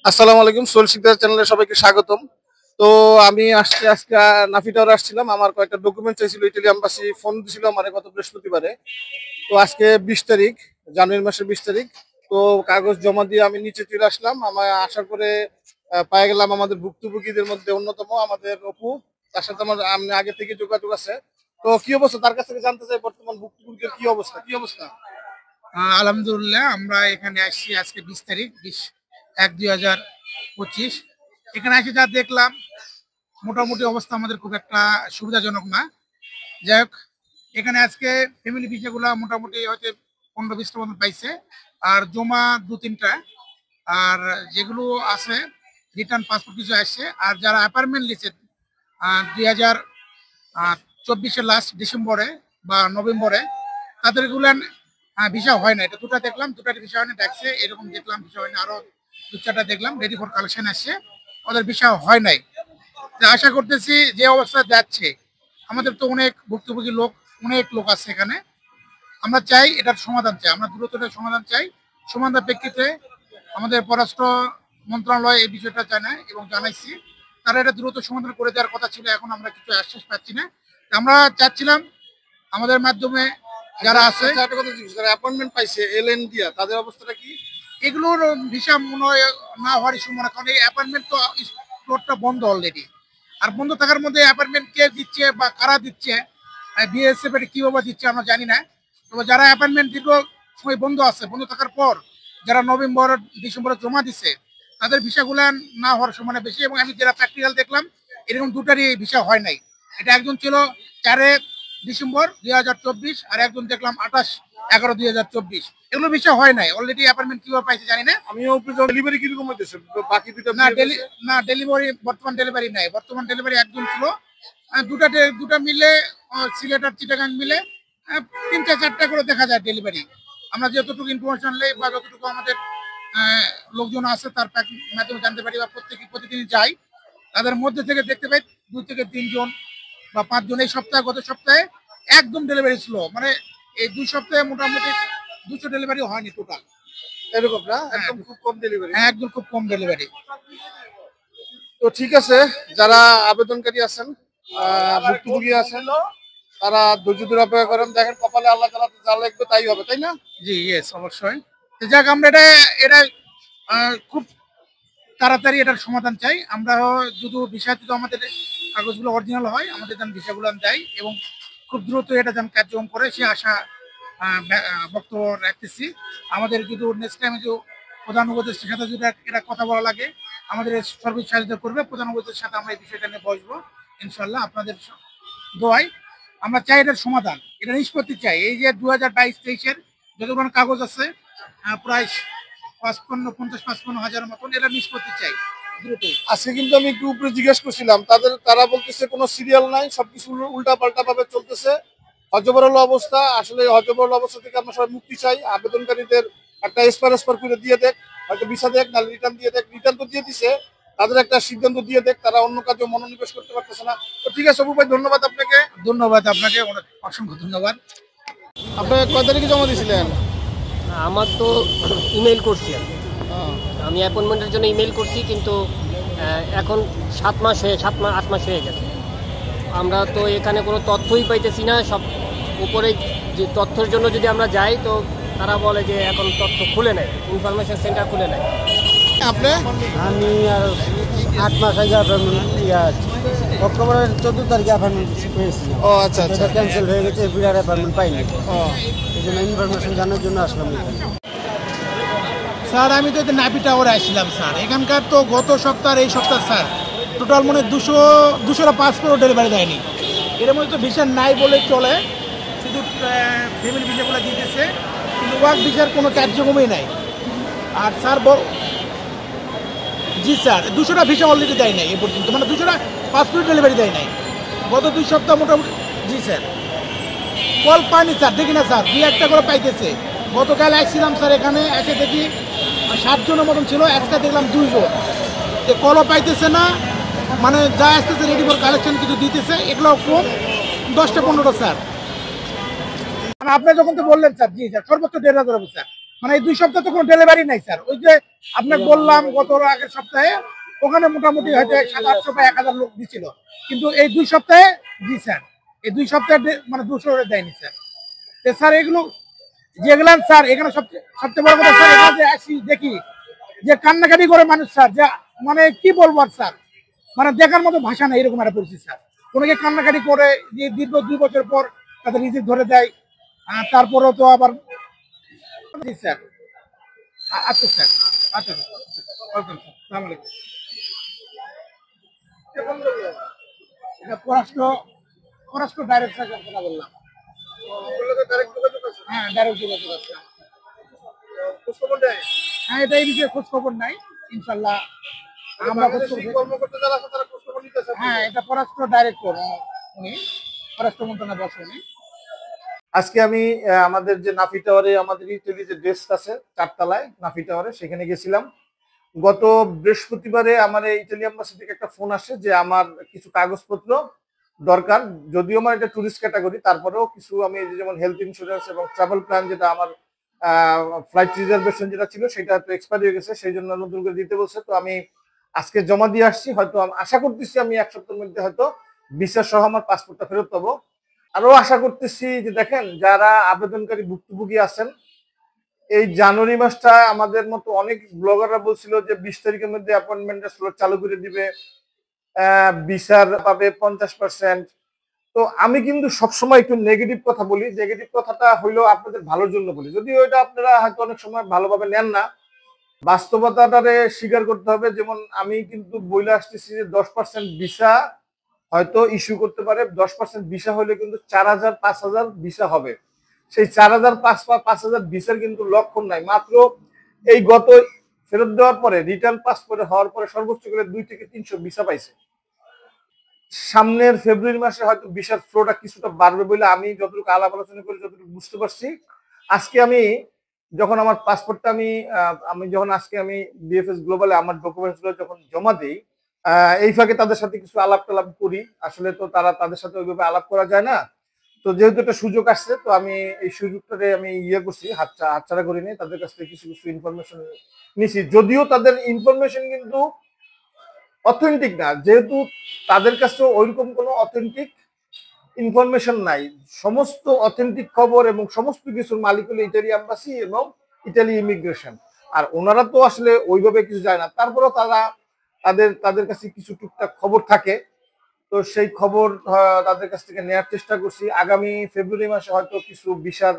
আসসালামু আলাইকুম। সোহেল শিকদার চ্যানেলে সবাইকে স্বাগতম। তো আমি আসছি আজকে নাফি টাওয়ারে আসছিলাম। আমার কয়েকটা ডকুমেন্ট চাইছিল, ইটালি এম্বাসি ফোন দিছিল আমারে গত বৃহস্পতিবারে। তো আজকে 20 তারিখ, জানুয়ারি মাসের 20 তারিখ। তো কাগজ জমা দিয়ে আমি নিচে চলে আসলাম। আমার আসার পরে পেয়ে গেলাম আমাদের ভুক্তভোগীদের মধ্যে অন্যতম আমাদের অপু। তার সাথে আমার আমি আগে থেকে যোগাযোগ আছে। তো কি অবস্থা, তার কাছ থেকে জানতে চাই বর্তমান ভুক্তভোগীদের কি অবস্থা। আলহামদুলিল্লাহ, আমরা এখানে আসছি আজকে 20 তারিখ 20/1/2025। এখানে এসে যা দেখলাম, মোটামুটি অবস্থা আমাদের খুব একটা সুবিধাজনক না। যাই হোক, এখানে আজকে ফ্যামিলি ভিসাগুলো মোটামুটি হয়তো 15-20টা মতো পাইছে, আর জমা 2-3টা। আর যেগুলো আছে রিটার্ন পাসপোর্ট কিছু আসছে। আর যারা অ্যাপার্টমেন্ট নিচ্ছে 2024-এর লাস্ট ডিসেম্বরে বা নভেম্বরে, তাদের এগুলো ভিসা হয় না। এটা দুটা দেখলাম, দুটার ভিসা হয় না, দেখছে এরকম দেখলাম ভিসা হয় না। আরো 2-4টা দেখলাম রেডি ফর কালেকশন আসছে, ওদের ভিসা হয় নাই। তো আশা করতেছি যে অবস্থা যাচ্ছে, আমাদের তো অনেক ভুক্তভোগী লোক, অনেক লোক আছে এখানে। আমরা চাই এটার সমাধান চাই, আমরা দ্রুত এটার সমাধান চাই। সমাধান প্রেক্ষিতে আমাদের পররাষ্ট্র মন্ত্রণালয় এই বিষয়টা জানায় এবং জানাইছি, তারা এটা দ্রুত সমাধান করে দেওয়ার কথা ছিল। এখন আমরা কিছু আশ্বাস পাচ্ছি না। আমরা চাচ্ছিলাম আমাদের মাধ্যমে যারা আছে, আচ্ছা, একটা কথা জিজ্ঞেস, যারা অ্যাপয়েন্টমেন্ট পাইছে এলএন দিয়া, তাদের অবস্থাটা কি? এগুলোর ভিসা মনে হয় না হওয়ারই সম্ভাবনা, কারণ এই অ্যাপার্টমেন্ট তো স্পটটা বন্ধ অলরেডি। আর বন্ধ থাকার মধ্যে অ্যাপার্টমেন্ট কে দিচ্ছে বা কারা দিচ্ছে, বিএসএফ এটা কিভাবে দিচ্ছে আমরা জানি না। তবে যারা অ্যাপার্টমেন্ট দীর্ঘ সময় বন্ধ আছে, বন্ধ থাকার পর যারা নভেম্বর ডিসেম্বরে জমা দিচ্ছে, তাদের ভিসাগুলো না হওয়ার সম্ভাবনা বেশি। এবং আমি যারা প্র্যাকটিক্যাল দেখলাম, এরকম দুটারই ভিসা হয় নাই। এটা একজন ছিল 4 ডিসেম্বর 2024, আর একজন দেখলাম 28-11-2024। এগুলো বিষয় হয় নাই অলরেডি। অ্যাপার্টমেন্ট কিভাবে পাইছে জানি না। আমিও ডেলিভারি কিরকম হইতেছে, বাকি দুটো না ডেলিভারি, বর্তমান ডেলিভারি নাই। বর্তমান ডেলিভারি একজন ছিল। দুটা মিলে সিলেট আর চিটাগাং মিলে 3টা-4টা করে দেখা যায় ডেলিভারি। আমরা যতটুকু ইনফরমেশন নেই বা যতটুকু আমাদের লোকজন আছে তার মাধ্যমে জানতে পারি, বা প্রতিদিন যাই, তাদের মধ্যে থেকে দেখতে পাই 2 থেকে 3 জন বা 5 জন। এই সপ্তাহে, গত সপ্তাহে একদম ডেলিভারি স্লো, মানে এই 2 সপ্তাহে মোটামুটি 200 ডেলিভারি হয়নি টোটাল। এরকম না, একদম খুব কম ডেলিভারি। হ্যাঁ, একদম খুব কম ডেলিভারি। তো ঠিক আছে, যারা আবেদনকারী আছেন, ভুক্তভোগী আছেন, তারা ধৈর্য ধরে অপেক্ষা করেন। দেখেন কপালে আল্লাহ তাআলা যা লিখবে তাই হবে, তাই না? জি, ইয়েস, অবশ্যই। তো যাক, আমরা এটা এটা খুব তাড়াতাড়ি এটার সমাধান চাই। আমরা যদি ভিসা, যদি আমাদের কাগজগুলো অরিজিনাল হয়, আমাদের যেন ভিসাগুলো দেয় এবং খুব দ্রুত এটা যেন কার্যক্রম করে, সে আশা বক্তব্য রাখতেছি। আমাদের যদি নেক্সট টাইমে যে প্রধান উপদেষ্টার সাথে যদি এটা কথা বলা লাগে, আমাদের সর্বোচ্চ সহযোগিতা করবে প্রধান উপদেষ্টার সাথে। আমরা এই বিষয়টা নিয়ে বসবো ইনশাল্লাহ, আপনাদের দোয়ায়। আমরা চাই এটার সমাধান, এটা নিষ্পত্তি চাই। এই যে 2022-23-এর যতগুলো কাগজ আছে, প্রায় 55 হাজারের মতন, এটা নিষ্পত্তি চাই দ্রুতই। আজকে কিন্তু আমি একটু উপরে জিজ্ঞেস করছিলাম, তারা বলতেছে কোনো সিরিয়াল নাই, সবকিছু উল্টা পাল্টা ভাবে চলতেছে, হযবরল অবস্থা। আসলে এই হযবরল অবস্থা থেকে আমরা সবাই মুক্তি চাই। আবেদনকারীদের একটা এসপার করে দিয়ে দেখ, হয়তো ভিসা দেখ, না রিটার্ন দিয়ে দেখ। রিটার্ন তো দিয়ে দিছে, তাদের একটা সিদ্ধান্ত দিয়ে দেখ, তারা অন্য কাজে মনোনিবেশ করতে পারতেছে না। তো ঠিক আছে অপু ভাই, ধন্যবাদ আপনাকে। ধন্যবাদ আপনাকে, অনেক অসংখ্য ধন্যবাদ। আপনার কয় তারিখে জমা দিয়েছিলেন? আমার তো ইমেল করছি আমি অ্যাপয়েন্টমেন্টের জন্য ইমেল করছি, কিন্তু এখন 8 মাস হয়ে গেছে। আমরা তো এখানে কোনো তথ্যই পাইতেছি না। সব উপরে যে তথ্যের জন্য যদি আমরা যাই, তো তারা বলে যে এখন তথ্য খুলে নেয়, ইনফরমেশন সেন্টার খুলে নেয়। আপনি? আমি আর 8 মাস আগে অক্টোবরের 14 তারিখে অ্যাপয়েন্টমেন্ট পেয়েছি। ও আচ্ছা আচ্ছা, ক্যান্সেল হয়ে গেছে, বিরাট অ্যাপয়েন্টমেন্ট পাইনি। ও এই জন্য ইনফরমেশন জানার জন্য আসলাম এখানে। স্যার, আমি তো নাভি টাওয়ারে আসছিলাম স্যার। এখানকার তো গত সপ্তাহ এই সপ্তাহ স্যার টোটাল মনে 200টা পাসপোর্ট ডেলিভারি দেয়নি। এর মধ্যে তো ভিসা নাই বলে চলে, শুধু ফ্যামিলি ভিসাগুলো দিতেছে, কিন্তু ওয়ার্ক ভিসার কোনো কার্যক্রমই নাই। আর স্যার জি স্যার, 200টা ভিসা অলরেডি দেয় নাই এ পর্যন্ত, মানে 200টা পাসপোর্ট ডেলিভারি দেয় নাই গত 2 সপ্তাহ মোটামুটি। জি স্যার, কল পাইনি স্যার, দেখি না স্যার 2-1টা করে পাইতেছে। গতকাল আসছিলাম স্যার, এখানে এসে দেখি 7 জনের মতন ছিল, আজকে দেখলাম 2 জন। কলও পাইতেছে না, মানে যা আসতেছে রেডি ফর কালেকশন কিছু দিতেছে, এগুলো কম 10টা 15টা স্যার। মানে আপনি যখন তো বললেন স্যার, জি স্যার, সর্বোচ্চ 1,500 হবে স্যার। মানে এই 2 সপ্তাহ তো কোনো ডেলিভারি নাই স্যার। ওই যে আপনাকে বললাম গত আগের সপ্তাহে ওখানে মোটামুটি হয়তো 700-800 বা 1000 লোক দিছিল, কিন্তু এই 2 সপ্তাহে জি স্যার, এই 2 সপ্তাহে মানে 200 দেয়নি স্যার। তো স্যার এগুলো যেগুলো স্যার এখানে সবচেয়ে সবচেয়ে বড় কথা স্যার, এখানে যে আসি দেখি যে কান্নাকাটি করে মানুষ স্যার, যা মানে কি বলবো আর স্যার, মানে দেখার মতো ভাষা নেই, এরকম একটা পরিস্থিতি স্যার। অনেকে কান্নাকাটি করে যে দীর্ঘ 2 বছর পর তাদের রিজিক ধরে দেয়, তারপরেও তো আবার জি স্যার। আচ্ছা স্যার, আচ্ছা স্যার, ওয়েলকাম স্যার, সালাম আলাইকুম। এটা পররাষ্ট্র পররাষ্ট্র ডাইরেক্টর কথা বললাম। হ্যাঁ, ডাইরেক্ট যোগাযোগ আছে। হ্যাঁ, এটা এই বিষয়ে খোঁজ খবর নাই, ইনশাল্লাহ আমরা খোঁজ খবর। হ্যাঁ, এটা পররাষ্ট্র ডাইরেক্টর, উনি পররাষ্ট্র মন্ত্রণালয় বসে উনি। আজকে আমি আমাদের যে নাফি টাওয়ারে আমাদের ইটালি যে ডেস্ক আছে 4 তলায় নাফি টাওয়ারে, সেখানে গেছিলাম। গত বৃহস্পতিবারে আমার এই ইটালি এম্বাসি থেকে একটা ফোন আসে যে আমার কিছু কাগজপত্র দরকার। যদিও আমার এটা টুরিস্ট ক্যাটাগরি, তারপরেও কিছু আমি এই যে যেমন হেলথ ইন্স্যুরেন্স এবং ট্রাভেল প্ল্যান, যেটা আমার ফ্লাইট রিজার্ভেশন যেটা ছিল সেটা তো এক্সপায়ার হয়ে গেছে, সেই জন্য নতুন করে দিতে বলছে। তো আমি আজকে জমা দিয়ে আসছি, হয়তো আশা করতেছি আমি 1 সপ্তাহের মধ্যে হয়তো ভিসা সহ আমার পাসপোর্টটা ফেরত পাবো। আরো আশা করতেছি যে দেখেন, যারা আবেদনকারী ভুক্তভোগী আছেন, এই জানুয়ারি মাসটা আমাদের মতো অনেক ব্লগাররা বলছিল যে 20 তারিখের মধ্যে অ্যাপয়েন্টমেন্টের স্লট চালু করে দিবে, ভিসার পাবে 50%। তো আমি কিন্তু সবসময় একটু নেগেটিভ কথা বলি, নেগেটিভ কথাটা হইলো আপনাদের ভালোর জন্য বলি, যদিও এটা আপনারা হয়তো অনেক সময় ভালোভাবে নেন না। বাস্তবতাটারে স্বীকার করতে হবে। যেমন আমি কিন্তু বইলে আসতেছি যে 10% ভিসা হয়তো ইস্যু করতে পারে, 10% ভিসা হলে কিন্তু 4000-5000 ভিসা হবে। সেই 4000-5000 ভিসার কিন্তু লক্ষণ নাই। মাত্র এই গত ফেরত দেওয়ার পরে, রিটার্ন পাসপোর্ট হওয়ার পরে সর্বোচ্চ করে 2 থেকে 300 ভিসা পাইছে। সামনের ফেব্রুয়ারি মাসে হয়তো ভিসার ফ্লোটা কিছুটা বাড়বে বলে আমি যতটুকু আলাপ আলোচনা করে যতটুকু বুঝতে পারছি। আজকে আমি যখন আমার পাসপোর্টটা আমি যখন আজকে আমি বিএফএস গ্লোবালে আমার ডকুমেন্টস গুলো যখন জমা দিই, এই ফাঁকে তাদের সাথে কিছু আলাপ টালাপ করি। আসলে তো তাদের সাথে ওইভাবে আলাপ করা যায় না। তো যেহেতু একটা সুযোগ আসছে, তো আমি এই সুযোগটাকে আমি করছি, হাতছাড়া করিনি। তাদের কাছ থেকে কিছু কিছু ইনফরমেশন নিছি, যদিও তাদের ইনফরমেশন কিন্তু অথেন্টিক না, যেহেতু তাদের কাছে ওইরকম কোনো অথেন্টিক ইনফরমেশন নাই। সমস্ত অথেন্টিক খবর এবং সমস্ত কিছুর মালিক হলো ইটালি এম্বাসি এবং ইটালি ইমিগ্রেশন। আর ওনারা তো আসলে ওইভাবে কিছু যায় না, তারপরেও তাদের কাছে কিছু টুকটাক খবর থাকে। তো সেই খবর তাদের কাছ থেকে নেওয়ার চেষ্টা করছি। আগামী ফেব্রুয়ারি মাসে হয়তো কিছু ভিসার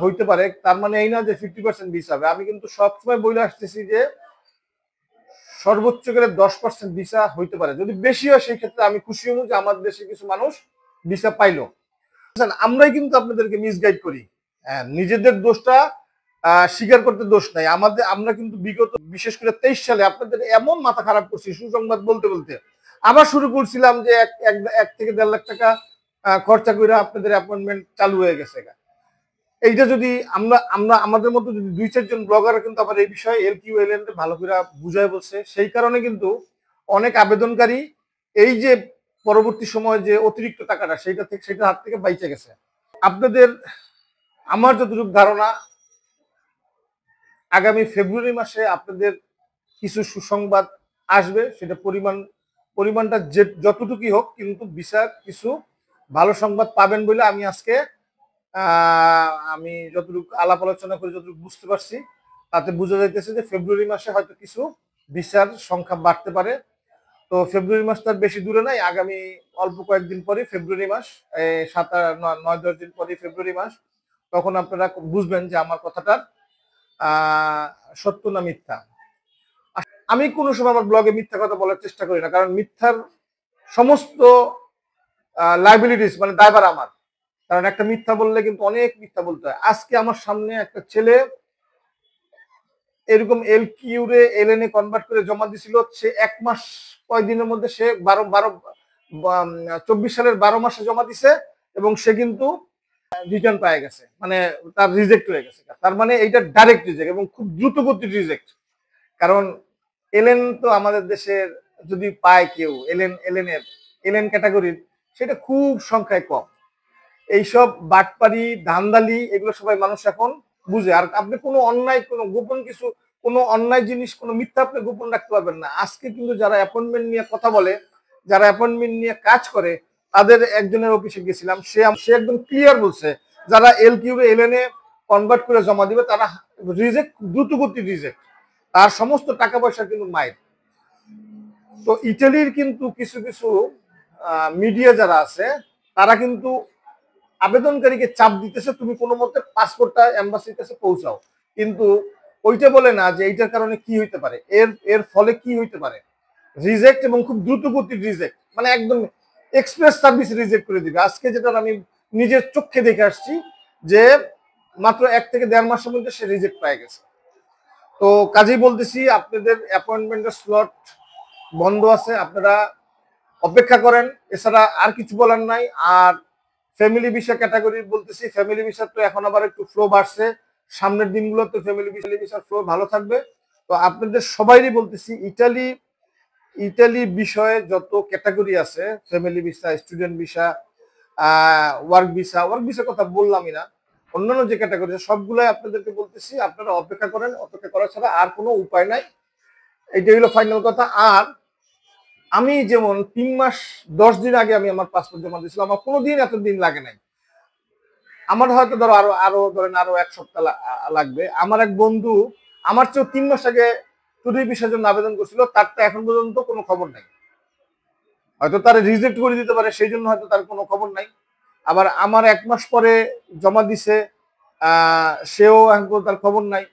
হইতে পারে, তার মানে এই না যে 50% ভিসা হবে। আমি কিন্তু সবসময় বলে আসতেছি যে সর্বোচ্চ গেলে 10% ভিসা হইতে পারে, যদি বেশি হয় সেই ক্ষেত্রে আমি খুশি হব যে আমাদের দেশে কিছু মানুষ ভিসা পাইলো। আমরাই কিন্তু আপনাদেরকে মিসগাইড করি। নিজেদের দোষটা স্বীকার করতে দোষ নাই আমাদের। আমরা কিন্তু বিগত বিশেষ করে 23 সালে আপনাদের এমন মাথা খারাপ করছি সুসংবাদ বলতে বলতে। আবার শুরু করছিলাম যে 1 থেকে 1.5 লাখ টাকা খরচা করে আপনাদের অ্যাপয়েন্টমেন্ট চালু হয়ে গেছে। এইটা যদি আমরা আমরা আমাদের মধ্যে যদি 2-4 জন ব্লগার কিন্তু আবার এই বিষয়ে LQLN ভালো করে বুঝায় বলছে, সেই কারণে কিন্তু অনেক আবেদনকারী এই যে পরবর্তী সময় যে অতিরিক্ত টাকাটা সেটা হাত থেকে বাইচে গেছে। আপনাদের আমার যতটুকু ধারণা, আগামী ফেব্রুয়ারি মাসে আপনাদের কিছু সুসংবাদ আসবে। সেটা পরিমাণটা যতটুকুই হোক, কিন্তু ভিসার কিছু ভালো সংবাদ পাবেন বলে আমি যতটুকু আলাপ আলোচনা করে যতটুকু বুঝতে পারছি, তাতে বোঝা যাইতেছে যে ফেব্রুয়ারি মাসে হয়তো কিছু ভিসার সংখ্যা বাড়তে পারে। তো ফেব্রুয়ারি মাস তার বেশি দূরে নাই, আগামী অল্প কয়েকদিন পরে ফেব্রুয়ারি মাস, 7-9-10 দিন পরে ফেব্রুয়ারি মাস। তখন আপনারা বুঝবেন যে আমার কথাটার সত্য না মিথ্যা। আমি কোনো সময় আমার ব্লগে মিথ্যা কথা বলার চেষ্টা করি না, কারণ মিথ্যার সমস্ত লাইবিলিটিস মানে দায়ভার আমার। কারণ একটা মিথ্যা বললে কিন্তু অনেক মিথ্যা বলতে হয়। আজকে আমার সামনে একটা ছেলে এরকম LQরে LN এ কনভার্ট করে জমা দিছিল। সে 1 মাস কয়দিনের মধ্যে সে 24 সালের 12 মাসে জমা দিছে, এবং সে কিন্তু রিটার্ন পেয়ে গেছে, মানে তার রিজেক্ট হয়ে গেছে। তার মানে এইটা ডাইরেক্ট রিজেক্ট এবং খুব দ্রুত গতির রিজেক্ট। কারণ LN তো আমাদের দেশের যদি পায় কেউ LN ক্যাটাগরির, সেটা খুব সংখ্যায় কম। এইসব বাটপারি ধান্দালি এগুলো সবাই মানুষ এখন বুঝে। আর আপনি কোনো অন্যায়, কোনো গোপন কিছু, কোনো অন্যায় জিনিস, কোনো মিথ্যা আপনি গোপন রাখতে পারবেন না। আজকে কিন্তু যারা অ্যাপয়েন্টমেন্ট নিয়ে কথা বলে, যারা অ্যাপয়েন্টমেন্ট নিয়ে কাজ করে, তাদের একজনের অফিসে গেছিলাম, সে একদম ক্লিয়ার বলছে যারা এল কিউবে এলএনএ কনভার্ট করে জমা দিবে তারা রিজেক্ট, দ্রুতগতি রিজেক্ট, তার সমস্ত টাকা পয়সা কিন্তু মাইর। তো ইটালির কিন্তু কিছু কিছু মিডিয়া যারা আছে তারা কিন্তু আবেদনকারীকে চাপ দিতেছে তুমি কোনো মতে পাসপোর্টটা এম্বাসির কাছে পৌঁছাও, কিন্তু ওইটা বলে না যে এইটার কারণে কি হইতে পারে, এর এর ফলে কি হইতে পারে। রিজেক্ট, এবং খুব দ্রুত গতির রিজেক্ট, মানে একদম এক্সপ্রেস সার্ভিস রিজেক্ট করে দিবে। আজকে যেটা আমি নিজের চোখে দেখে আসছি যে মাত্র 1 থেকে 1.5 মাসের মধ্যে সে রিজেক্ট পেয়ে গেছে। তো কাজেই বলতেছি আপনাদের অ্যাপয়েন্টমেন্টের স্লট বন্ধ আছে, আপনারা অপেক্ষা করেন, এছাড়া আর কিছু বলার নাই। আর ফ্যামিলি ভিসা ক্যাটাগরি বলতেছি, ফ্যামিলি ভিসা তো এখন আবার একটু ফ্লো বাড়ছে, সামনের দিনগুলোতে ফ্যামিলি ভিসার ফ্লো ভালো থাকবে। তো আপনাদের সবাইরই বলতেছি ইটালি বিষয়ে যত ক্যাটাগরি আছে, family visa, student visa, work visa কথা বললামই না, অন্যান্য যে ক্যাটাগরি সবগুলাই আপনাদেরকে বলতেছি আপনারা অপেক্ষা করেন, অপেক্ষা করা ছাড়া আর কোনো উপায় নাই। এইটাই হলো ফাইনাল কথা। আর আমি যেমন 3 মাস 10 দিন আগে আমি আমার পাসপোর্ট জমা দিয়েছিলাম, আমার কোনোদিন এত দিন লাগে নাই। আমার হয়তো ধরো আরো ধরেন আরো 1 সপ্তাহ লাগবে। আমার এক বন্ধু আমার চেয়ে 3 মাস আগে ট্যুরিস্ট ভিসার জন্য আবেদন করছিল, তার তো এখন পর্যন্ত কোনো খবর নাই। হয়তো তার রিজেক্ট করে দিতে পারে, সেই জন্য হয়তো তার কোনো খবর নাই। আবার আমার 1 মাস পরে জমা দিছে, সেও এখন পর্যন্ত তার খবর নাই।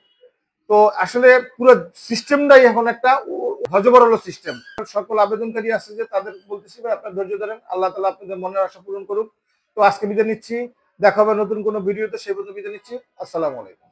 তো আসলে পুরো সিস্টেমটাই এখন একটা হযবরল সিস্টেম। সকল আবেদনকারী আছে যে তাদের বলতেছি ভাই আপনারা ধৈর্য ধরেন, আল্লাহ তাআলা আপনাদের মনের আশা পূরণ করুক। তো আজকে বিদায় নিচ্ছি, দেখা হবে নতুন কোনো ভিডিওতে, সেই পর্যন্ত বিদায় নিচ্ছি। আসসালামু আলাইকুম।